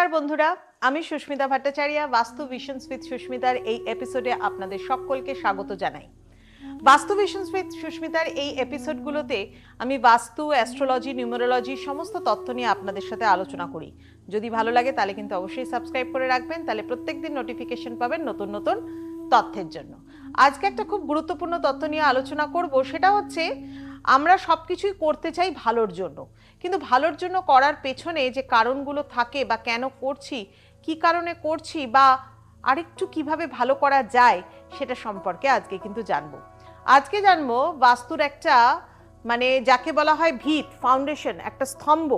নমস্কার বন্ধুরা, আমি সুস্মিতা ভট্টাচার্য। বাস্তু ভিশনস উইথ সুস্মিতার এই এপিসোডে আপনাদের সকলকে স্বাগত জানাই। বাস্তু ভিশনস উইথ সুস্মিতার এই এপিসোডগুলোতে আমি বাস্তু, অ্যাস্ট্রোলজি, নিউমেরোলজি সমস্ত তথ্য নিয়ে আপনাদের সাথে আলোচনা করি। যদি ভালো লাগে তাহলে কিন্তু অবশ্যই সাবস্ক্রাইব করে রাখবেন, তাহলে প্রত্যেকদিন নোটিফিকেশন পাবেন নতুন নতুন তথ্যের জন্য। আজকে একটা খুব গুরুত্বপূর্ণ তথ্য নিয়ে আলোচনা করব, সেটা হচ্ছে আমরা সব কিছুই করতে চাই ভালোর জন্য, কিন্তু ভালোর জন্য করার পেছনে যে কারণগুলো থাকে বা কেন করছি, কি কারণে করছি, বা আরেকটু কিভাবে ভালো করা যায় সেটা সম্পর্কে আজকে কিন্তু জানবো। আজকে জানবো বাস্তুর একটা যাকে বলা হয় ভিত, ফাউন্ডেশন, একটা স্তম্ভ,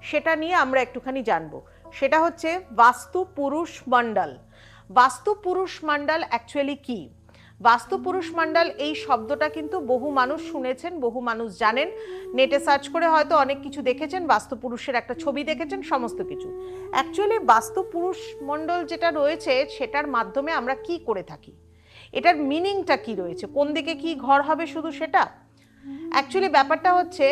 সেটা নিয়ে আমরা একটুখানি জানবো। সেটা হচ্ছে বাস্তু পুরুষ মণ্ডল। বাস্তু পুরুষ মণ্ডল অ্যাকচুয়ালি কি? বাস্তু পুরুষ মণ্ডল এই শব্দটা কিন্তু বহু মানুষ শুনেছেন, বহু মানুষ জানেন, নেটে সার্চ করে হয়তো অনেক কিছু দেখেছেন, বাস্তু পুরুষের একটা ছবি দেখেছেন, সমস্ত কিছু। অ্যাকচুয়ালি বাস্তু পুরুষ মণ্ডল যেটা রয়েছে সেটার মাধ্যমে আমরা কি করে থাকি, এটার মিনিংটা কি রয়েছে, কোন দিকে কি ঘর হবে, শুধু সেটা? অ্যাকচুয়ালি ব্যাপারটা হচ্ছে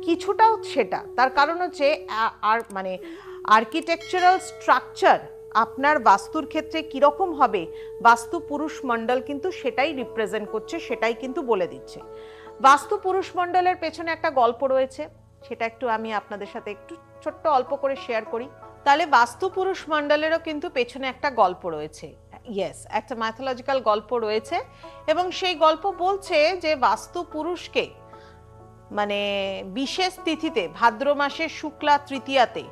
কিছুটাও সেটা। তার কারণ হচ্ছে আর্কিটেকচারাল স্ট্রাকচার আপনার বাস্তুর ক্ষেত্রে কিরকম হবে, বাস্তু পুরুষ মণ্ডল কিন্তু সেটাই রিপ্রেজেন্ট করছে, সেটাই কিন্তু বলে দিচ্ছে। বাস্তু পুরুষ মণ্ডলের পেছনে একটা গল্প রয়েছে, সেটা একটু আমি আপনাদের সাথে একটু ছোট্ট অল্প করে শেয়ার করি। তাহলে বাস্তু পুরুষ মণ্ডলেরও কিন্তু পেছনে একটা গল্প রয়েছে, ইয়েস, একটা ম্যাথোলজিক্যাল গল্প রয়েছে। এবং সেই গল্প বলছে যে বাস্তু পুরুষকে বিশেষ তিথিতে, ভাদ্র মাসের শুক্লা তৃতীয়াতে,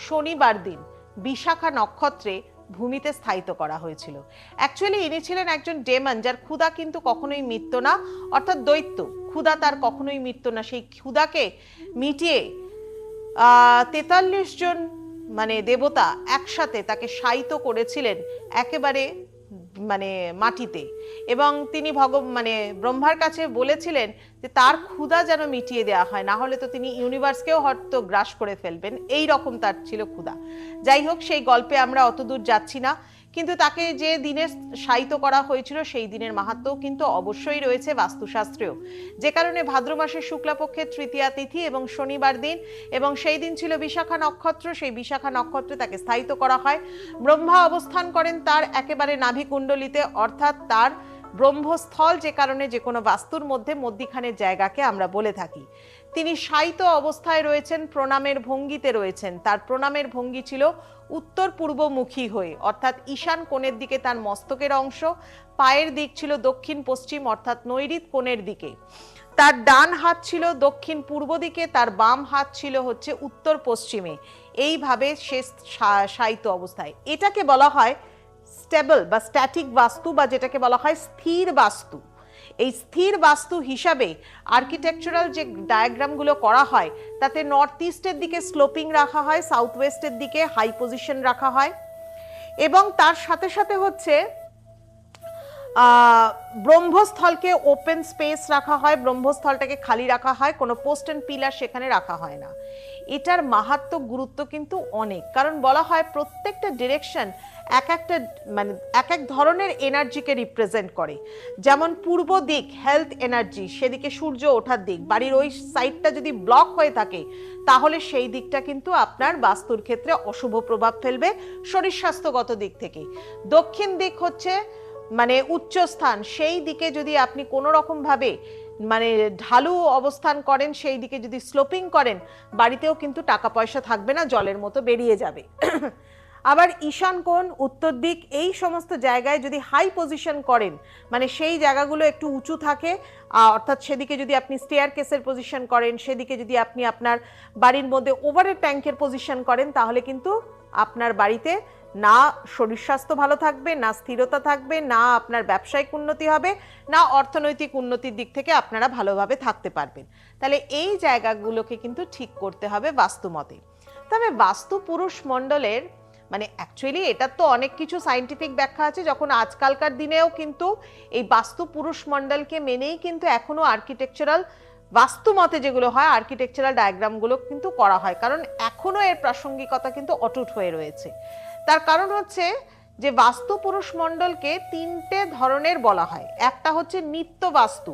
শনিবার দিন বিশাখা নক্ষত্রে ভূমিতে স্থায়িত করা হয়েছিল। অ্যাকচুয়ালি ইনি ছিলেন একজন ডেমন, যার ক্ষুধা কিন্তু কখনোই মিটতো না, অর্থাৎ দৈত্য। ক্ষুধা তার কখনোই মিটতো না। সেই ক্ষুধাকে মিটিয়ে 43 জন দেবতা একসাথে তাকে শায়িত করেছিলেন একেবারে মাটিতে। এবং তিনি ব্রহ্মার কাছে বলেছিলেন যে তার ক্ষুধা যেন মিটিয়ে দেওয়া হয়, না হলে তো তিনি ইউনিভার্সকেও হয়তো গ্রাস করে ফেলবেন, এই রকম তার ছিল ক্ষুধা। যাই হোক, সেই গল্পে আমরা অতদূর যাচ্ছি না, কিন্তু তাকে যে দিনে শায়িত করা হয়েছিল সেই দিনের মাহাত্ম্য কিন্তু অবশ্যই রয়েছে বাস্তুশাস্ত্রেও। যে কারণে ভাদ্র মাসের শুক্লাপক্ষের তৃতীয়া তিথি এবং শনিবার দিন, এবং সেই দিন ছিল বিশাখা নক্ষত্র, সেই বিশাখা নক্ষত্রে তাকে স্থায়িত করা হয়। ব্রহ্মা অবস্থান করেন তার একেবারে নাভিকুণ্ডলিতে, অর্থাৎ তার ব্রহ্মস্থল, যে কারণে যে কোনো বাস্তুর মধ্যে মধ্যিখানের জায়গাকে আমরা বলে থাকি। তিনি শায়িত অবস্থায় রয়েছেন, প্রণামের ভঙ্গিতে রয়েছেন। তার প্রণামের ভঙ্গি ছিল উত্তর পূর্বমুখী হয়ে, অর্থাৎ ঈশান কোণের দিকে তার মস্তকের অংশ, পায়ের দিক ছিল দক্ষিণ পশ্চিম অর্থাৎ নৈঋত কোণের দিকে। তার ডান হাত ছিল দক্ষিণ পূর্ব দিকে, তার বাম হাত ছিল হচ্ছে উত্তর পশ্চিমে। এইভাবে সে শায়িত অবস্থায়। এটাকে বলা হয় স্টেবল বা স্ট্যাটিক বাস্তু, বা যেটাকে বলা হয় স্থির বাস্তু। এই স্থির বাস্তু হিসাবে আর্কিটেকচারাল যে ডায়াগ্রামগুলো করা হয় তাতে নর্থ ইস্টের দিকে স্লোপিং রাখা হয়, সাউথ ওয়েস্টের দিকে হাই পজিশন রাখা হয়, এবং তার সাথে সাথে হচ্ছে ব্রহ্মস্থলকে ওপেন স্পেস রাখা হয়, ব্রহ্মস্থলটাকে খালি রাখা হয়, কোনো পোস্ট অ্যান্ড পিলার সেখানে রাখা হয় না। এটার মাহাত্ম্য, গুরুত্ব কিন্তু অনেক, কারণ বলা হয় প্রত্যেকটা ডিরেকশন এক এক ধরনের এনার্জিকে রিপ্রেজেন্ট করে। যেমন পূর্ব দিক হেলথ এনার্জি, সেদিকে সূর্য ওঠার দিক, বাড়ির ওই সাইডটা যদি ব্লক হয়ে থাকে তাহলে সেই দিকটা কিন্তু আপনার বাস্তুর ক্ষেত্রে অশুভ প্রভাব ফেলবে শরীর স্বাস্থ্যগত দিক থেকে। দক্ষিণ দিক হচ্ছে উচ্চস্থান, সেই দিকে যদি আপনি কোনো রকম ভাবে ঢালু অবস্থান করেন, সেই দিকে যদি স্লোপিং করেন, বাড়িতেও কিন্তু টাকা পয়সা থাকবে না, জলের মতো বেরিয়ে যাবে। আবার ঈশান কোণ, উত্তর দিক, এই সমস্ত জায়গায় যদি হাই পজিশন করেন, সেই জায়গাগুলো একটু উঁচু থাকে, অর্থাৎ সেদিকে যদি আপনি স্টেয়ার কেসের পজিশন করেন, সেদিকে যদি আপনি আপনার বাড়ির মধ্যে ওভারের ট্যাঙ্কের পজিশন করেন, তাহলে কিন্তু আপনার বাড়িতে না শরীর স্বাস্থ্য ভালো থাকবে, না স্থিরতা থাকবে, না আপনার ব্যবসায়িক উন্নতি হবে, না অর্থনৈতিক উন্নতির দিক থেকে আপনারা ভালোভাবে থাকতে পারবেন। তাহলে এই জায়গাগুলোকে কিন্তু ঠিক করতে হবে বাস্তুমতে। তবে বাস্তু পুরুষ মণ্ডলের অ্যাকচুয়ালি এটার তো অনেক কিছু সায়েন্টিফিক ব্যাখ্যা আছে, যখন আজকালকার দিনেও কিন্তু এই বাস্তু পুরুষ মণ্ডলকে মেনেই কিন্তু এখনো আর্কিটেকচারাল বাস্তু মতে যেগুলো হয় আর্কিটেকচারাল ডায়াগ্রামগুলো কিন্তু করা হয়, কারণ এখনো এর প্রাসঙ্গিকতা কিন্তু অটুট হয়ে রয়েছে। তার কারণ হচ্ছে যে বাস্তু পুরুষ মণ্ডলকে তিনটে ধরনের বলা হয়। একটা হচ্ছে নিত্য বাস্তু,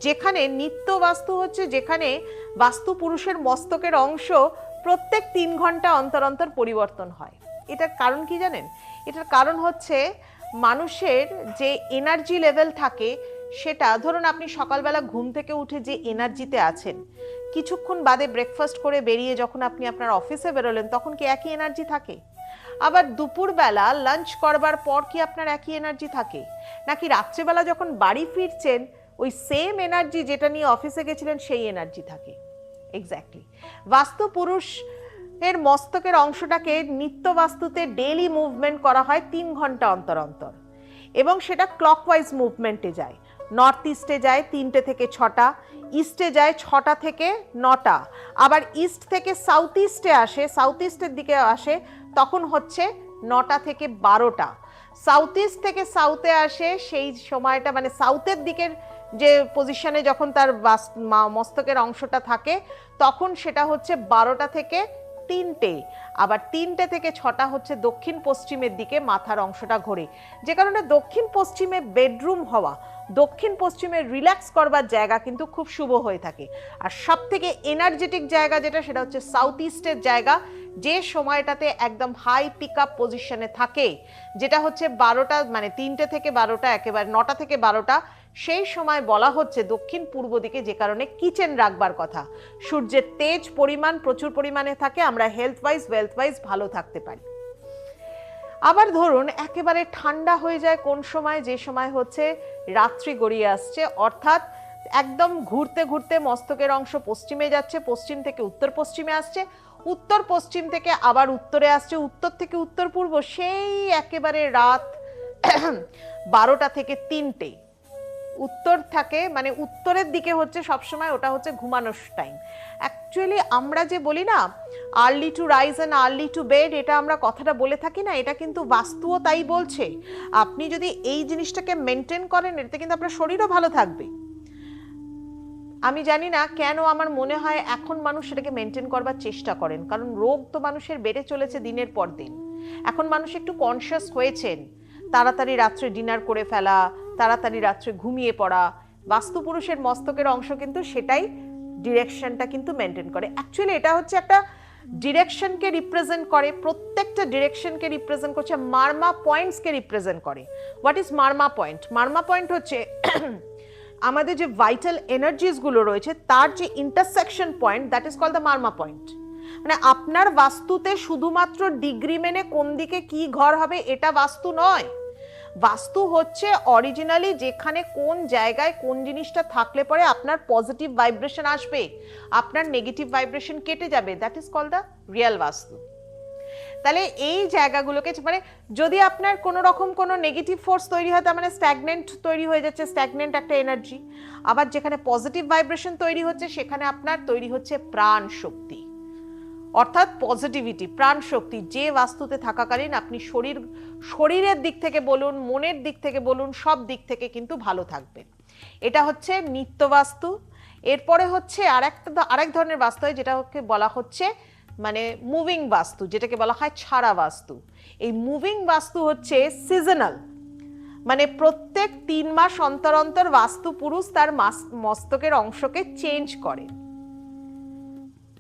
যেখানে নিত্য বাস্তু হচ্ছে যেখানে বাস্তু পুরুষের মস্তকের অংশ প্রত্যেক 3 ঘন্টা অন্তর অন্তর পরিবর্তন হয়। এটার কারণ কি জানেন? এটার কারণ হচ্ছে মানুষের যে এনার্জি লেভেল থাকে, সেটা ধরুন আপনি সকালবেলা ঘুম থেকে উঠে যে এনার্জিতে আছেন, কিছুক্ষণ বাদে ব্রেকফাস্ট করে বেরিয়ে যখন আপনি আপনার অফিসে বেরোলেন, তখন কি একই এনার্জি থাকে? আবার দুপুরবেলা লাঞ্চ করবার পর কি আপনার একই এনার্জি থাকে? নাকি রাত্রেবেলা যখন বাড়ি ফিরছেন ওই সেম এনার্জি যেটা নিয়ে অফিসে গেছিলেন সেই এনার্জি থাকে? এক্স্যাক্টলি। বাস্তু পুরুষ এর মস্তকের অংশটাকে নিত্য বাস্তুতে ডেইলি মুভমেন্ট করা হয় 3 ঘন্টা অন্তর অন্তর, এবং সেটা ক্লকওয়াইজ মুভমেন্টে যায়। নর্থ ইস্টে যায় 3টে থেকে 6টা, ইস্টে যায় 6টা থেকে 9টা, আবার ইস্ট থেকে সাউথ ইস্টে আসে, সাউথ ইস্টের দিকে আসে তখন হচ্ছে 9টা থেকে 12টা। সাউথ ইস্ট থেকে সাউথে আসে সেই সময়টা, মানে সাউথের দিকের যে পজিশনে যখন তার মস্তকের অংশটা থাকে তখন সেটা হচ্ছে 12টা থেকে 3টে, আবার 3টে থেকে 6টা হচ্ছে দক্ষিণ পশ্চিমের দিকে মাথার অংশটা ঘোরে। যে কারণে দক্ষিণ পশ্চিমে বেডরুম হওয়া, দক্ষিণ পশ্চিমে রিল্যাক্স করবার জায়গা কিন্তু খুব শুভ হয়ে থাকে। আর সব থেকে এনার্জেটিক জায়গা যেটা, সেটা হচ্ছে সাউথ ইস্টের জায়গা, যে সময়টাতে একদম হাই পিক আপ পজিশনে থাকে, যেটা হচ্ছে 12টা, মানে 3টে থেকে 12টা, একেবারে 9টা থেকে 12টা, সেই সময় বলা হচ্ছে দক্ষিণ পূর্ব দিকে, যে কারণে কিচেন রাখবার কথা। সূর্যের তেজ পরিমাণ প্রচুর পরিমাণে থাকে, আমরা হেলথ ওয়াইজ ওয়েলথ ওয়াইজ ভালো থাকতে পারি। আবার ধরুন একেবারে ঠান্ডা হয়ে যায় কোন সময়? যে সময় হচ্ছে রাত্রি গড়িয়ে আসছে, অর্থাৎ একদম ঘুরতে ঘুরতে মস্তকের অংশ পশ্চিমে যাচ্ছে, পশ্চিম থেকে উত্তর পশ্চিমে আসছে, উত্তর পশ্চিম থেকে আবার উত্তরে আসছে, উত্তর থেকে উত্তর পূর্ব, সেই একেবারে রাত 12টা থেকে 3টে উত্তর থাকে, মানে উত্তরের দিকে হচ্ছে সবসময় ওটা হচ্ছে ঘুমানোর টাইম। অ্যাকচুয়ালি আমরা যে বলি না early to rise and early to bed, এটা আমরা কথাটা বলে থাকি না, এটা কিন্তু বাস্তুও তাই বলছে। আপনি যদি এই জিনিসটাকে মেনটেন করেন, এতে কিন্তু আপনার শরীরও ভালো থাকবে। আমি জানি না কেন আমার মনে হয় এখন মানুষ সেটাকে মেনটেন করবার চেষ্টা করেন, কারণ রোগ তো মানুষের বেড়ে চলেছে দিনের পর দিন। এখন মানুষ একটু কনসিয়াস হয়েছেন, তাড়াতাড়ি রাত্রে ডিনার করে ফেলা, তাড়াতাড়ি রাত্রে ঘুমিয়ে পড়া। বাস্তুপুরুষের মস্তকের অংশ কিন্তু সেটাই, ডিরেকশনটা কিন্তু মেনটেন করে। অ্যাকচুয়ালি এটা হচ্ছে একটা ডিরেকশনকে রিপ্রেজেন্ট করে, প্রত্যেকটা ডিরেকশনকে রিপ্রেজেন্ট করছে, মার্মা পয়েন্টসকে রিপ্রেজেন্ট করে। What is marma point? Marma point হচ্ছে আমাদের যে ভাইটাল এনার্জিস গুলো রয়েছে তার যে intersection point, that is called the marma point. মানে আপনার বাস্তুতে শুধুমাত্র ডিগ্রি মেনে কোন দিকে কি ঘর হবে এটা বাস্তু নয়। বাস্তু হচ্ছে অরিজিনালি যেখানে কোন জায়গায় কোন জিনিসটা থাকলে পরে আপনার পজিটিভ ভাইব্রেশন আসবে, আপনার নেগেটিভ ভাইব্রেশন কেটে যাবে, that is called the real vastu. তাহলে এই জায়গাগুলোকে, মানে যদি আপনার কোনো রকম কোনো নেগেটিভ ফোর্স তৈরি হয়, তার মানে স্ট্যাগনেন্ট তৈরি হয়ে যাচ্ছে, স্ট্যাগনেন্ট একটা এনার্জি। আবার যেখানে পজিটিভ ভাইব্রেশন তৈরি হচ্ছে সেখানে আপনার তৈরি হচ্ছে প্রাণ শক্তি, অর্থাৎ পজিটিভিটি, প্রাণ শক্তি, যে বাস্তুতে থাকাকালীন আপনি শরীরের দিক থেকে বলুন, মনের দিক থেকে বলুন, সব দিক থেকে কিন্তু ভালো থাকবে। এটা হচ্ছে নিত্য বাস্তু। এরপরে হচ্ছে আরেক ধরনের বাস্তু হয় যেটাকে বলা হচ্ছে মানে মুভিং বাস্তু, যেটাকে বলা হয় ছাড়া বাস্তু। এই মুভিং বাস্তু হচ্ছে সিজনাল, মানে প্রত্যেক 3 মাস অন্তর অন্তর বাস্তু পুরুষ তার মস্তকের অংশকে চেঞ্জ করে।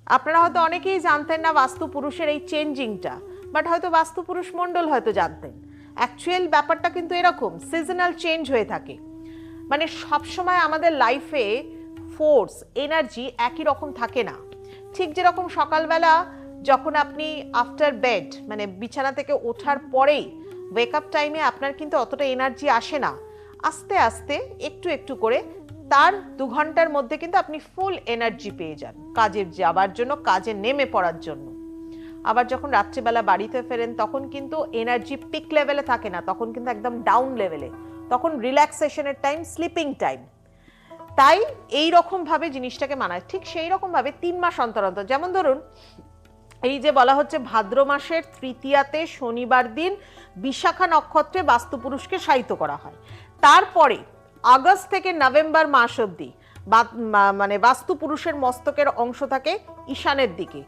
আপনারা হয়তো অনেকেই জানতেন না বাস্তু পুরুষের এই চেঞ্জিংটা, বাট হয়তো বাস্তু পুরুষ মণ্ডল হয়তো জানতেন। অ্যাকচুয়াল ব্যাপারটা কিন্তু এরকম, সিজনাল চেঞ্জ হয়ে থাকে। মানে সবসময় আমাদের লাইফে ফোর্স, এনার্জি একই রকম থাকে না। ঠিক যেরকম সকালবেলা যখন আপনি আফটার বেড, মানে বিছানা থেকে ওঠার পরেই ওয়েক আপ টাইমে আপনার কিন্তু অতটা এনার্জি আসে না, আস্তে আস্তে একটু একটু করে তার 2 ঘন্টার মধ্যে কিন্তু আপনি ফুল এনার্জি পেয়ে যান কাজে যাবার জন্য, কাজে নেমে পড়ার জন্য। আবার যখন রাত্রিবেলা বাড়িতে ফেরেন তখন কিন্তু এনার্জি পিক লেভেলে থাকে না, তখন কিন্তু একদম ডাউন লেভেলে, তখন রিল্যাক্সেশনের টাইম, স্লিপিং টাইম। তাই এই রকম ভাবে জিনিসটাকে মানায়। ঠিক সেই রকম ভাবে 3 মাস অন্তর অন্তর, যেমন ধরুন এই যে বলা হচ্ছে ভাদ্র মাসের তৃতীয়াতে শনিবার দিন বিশাখা নক্ষত্রে বাস্তুপুরুষকে শায়িত করা হয়। তারপরে আগস্ট থেকে নভেম্বর মাস অবধি মানে বাস্তু পুরুষের মস্তকের অংশ থাকে ঈশানের দিকে,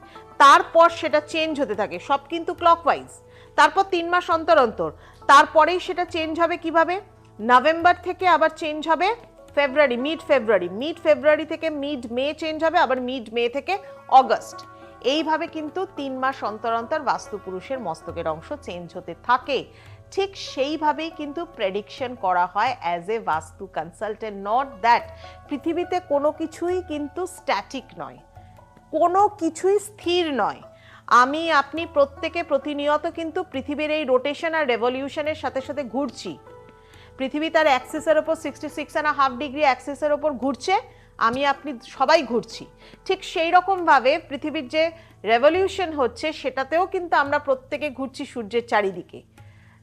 তারপর সেটা চেঞ্জ হতে থাকে, সব কিন্তু ক্লকওয়াইজ। তারপর 3 মাস অন্তর অন্তর, তারপরেই সেটা চেঞ্জ হবে কিভাবে, নভেম্বর থেকে আবার চেঞ্জ হবে ফেব্রুয়ারি, মিড ফেব্রুয়ারি থেকে মিড মে চেঞ্জ হবে, আবার মিড মে থেকে অগস্ট। এইভাবে কিন্তু 3 মাস অন্তর অন্তর বাস্তুপুরুষের মস্তকের অংশ চেঞ্জ হতে থাকে। ঠিক সেইভাবেই কিন্তু প্রেডিকশন করা হয় অ্যাজ এ বাস্তু কনসালটেন্ট। নট দ্যাট পৃথিবীতে কোনো কিছুই কিন্তু স্ট্যাটিক নয়, কোনো কিছুই স্থির নয়। আমি আপনি প্রত্যেকে প্রতিনিয়ত কিন্তু পৃথিবীর এই রোটেশন আর রেভলিউশনের সাথে সাথে ঘুরছি। পৃথিবী তার অ্যাক্সিসের ওপর 66.5 ডিগ্রি অ্যাক্সিসের ওপর ঘুরছে, আমি আপনি সবাই ঘুরছি। ঠিক সেই রকমভাবে পৃথিবীর যে রেভলিউশন হচ্ছে সেটাতেও কিন্তু আমরা প্রত্যেকে ঘুরছি সূর্যের চারিদিকে।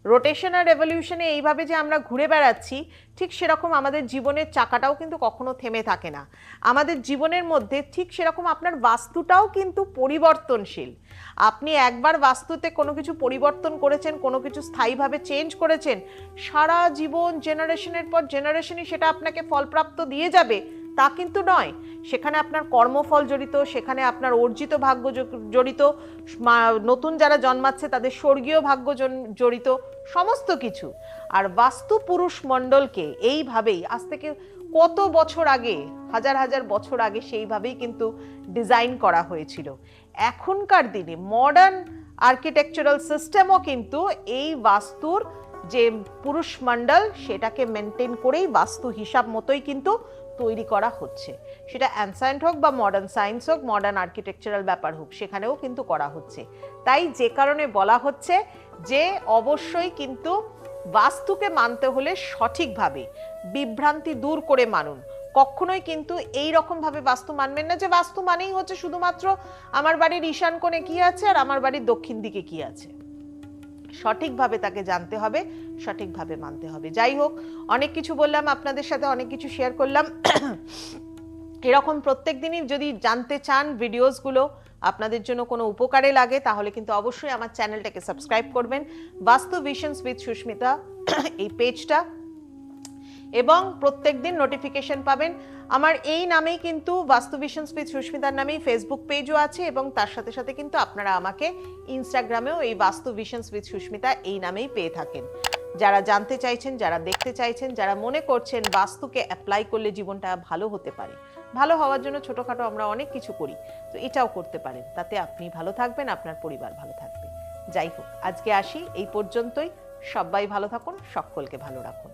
রোটেশন আর রেভলিউশনে এইভাবে যে আমরা ঘুরে বেড়াচ্ছি, ঠিক সেরকম আমাদের জীবনের চাকাটাও কিন্তু কখনো থেমে থাকে না। আমাদের জীবনের মধ্যে ঠিক সেরকম আপনার বাস্তুটাও কিন্তু পরিবর্তনশীল। আপনি একবার বাস্তুতে কোনো কিছু পরিবর্তন করেছেন, কোনো কিছু স্থায়ীভাবে চেঞ্জ করেছেন, সারা জীবন জেনারেশনের পর জেনারেশনই সেটা আপনাকে ফলপ্রাপ্ত দিয়ে যাবে তা কিন্তু নয়। সেখানে আপনার কর্মফল জড়িত, সেখানে আপনার অর্জিত ভাগ্য জড়িত, নতুন যারা জন্মাচ্ছে তাদের স্বর্গীয় ভাগ্য জড়িত, সমস্ত কিছু। আর বাস্তু পুরুষ মণ্ডলকে এইভাবেই আজ থেকে কত বছর আগে, হাজার হাজার বছর আগে সেইভাবেই কিন্তু ডিজাইন করা হয়েছিল। এখনকার দিনে মডার্ন আর্কিটেকচারাল সিস্টেমও কিন্তু এই বাস্তুর যে পুরুষ মণ্ডল সেটাকে মেনটেন করেই বাস্তু হিসাব মতোই কিন্তু তৈরি করা হচ্ছে। সেটা অ্যানসায়েন্ট হোক বা মডার্ন সায়েন্স হোক, মডার্ন আর্কিটেকচারাল ব্যাপার হোক, সেখানেও কিন্তু করা হচ্ছে। তাই যে কারণে বলা হচ্ছে যে অবশ্যই কিন্তু বাস্তুকে মানতে হলে সঠিকভাবে বিভ্রান্তি দূর করে মানুন। কখনোই কিন্তু এই রকম ভাবে বাস্তু মানবেন না যে বাস্তু মানেই হচ্ছে শুধুমাত্র আমার বাড়ির ঈশান কোণে কি আছে আর আমার বাড়ির দক্ষিণ দিকে কি আছে। সঠিকভাবে তাকে জানতে হবে, সঠিকভাবে মানতে হবে। যাই হোক, অনেক কিছু বললাম আপনাদের সাথে, অনেক কিছু শেয়ার করলাম। এরকম প্রত্যেক দিনই যদি জানতে চান ভিডিওসগুলো আপনাদের জন্য কোনো উপকারে লাগে, তাহলে কিন্তু অবশ্যই আমার চ্যানেলটাকে সাবস্ক্রাইব করবেন, বাস্তু ভিশনস উইথ সুস্মিতা এই পেজটা, এবং প্রত্যেক দিন নোটিফিকেশন পাবেন। আমার এই নামেই কিন্তু বাস্তু ভিশনস উইথ সুস্মিতার নামেই ফেসবুক পেজও আছে, এবং তার সাথে সাথে কিন্তু আপনারা আমাকে ইনস্টাগ্রামেও এই বাস্তু ভিশনস উইথ সুস্মিতা এই নামেই পেয়ে থাকেন। যারা জানতে চাইছেন, যারা দেখতে চাইছেন, যারা মনে করছেন বাস্তুকে অ্যাপ্লাই করলে জীবনটা ভালো হতে পারে, ভালো হওয়ার জন্য ছোটোখাটো আমরা অনেক কিছু করি, তো এটাও করতে পারেন, তাতে আপনি ভালো থাকবেন, আপনার পরিবার ভালো থাকবে। যাই হোক, আজকে আসি এই পর্যন্তই। সবাই ভালো থাকুন, সকলকে ভালো রাখুন।